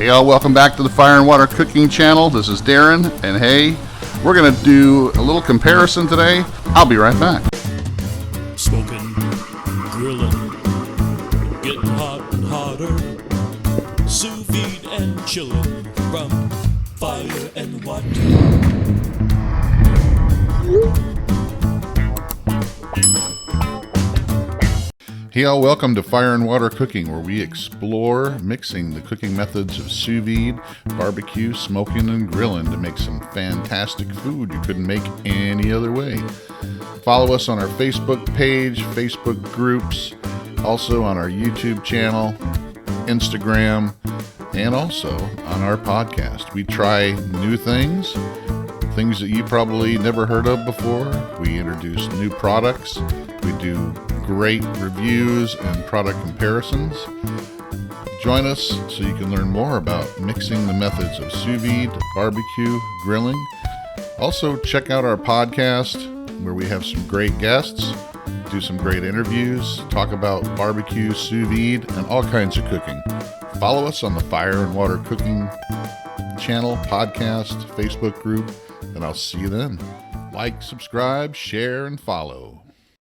Hey all, welcome back to the Fire and Water Cooking channel. This is Darren, and hey, we're going to do a little comparison today. I'll be right back. Smoking, grilling, getting hot and hotter, sous vide and chilling from fire and water. Hey all, welcome to Fire and Water Cooking, where we explore mixing the cooking methods of sous vide, barbecue, smoking, and grilling to make some fantastic food you couldn't make any other way. Follow us on our Facebook page, Facebook groups, also on our YouTube channel, Instagram, and also on our podcast. We try new things that you probably never heard of before. We introduce new products. We do great reviews and product comparisons. Join us so you can learn more about mixing the methods of sous vide, barbecue, grilling. Also, check out our podcast where we have some great guests, do some great interviews, talk about barbecue, sous vide, and all kinds of cooking. Follow us on the Fire and Water Cooking channel, podcast, Facebook group, and I'll see you then. Like, subscribe, share, and follow.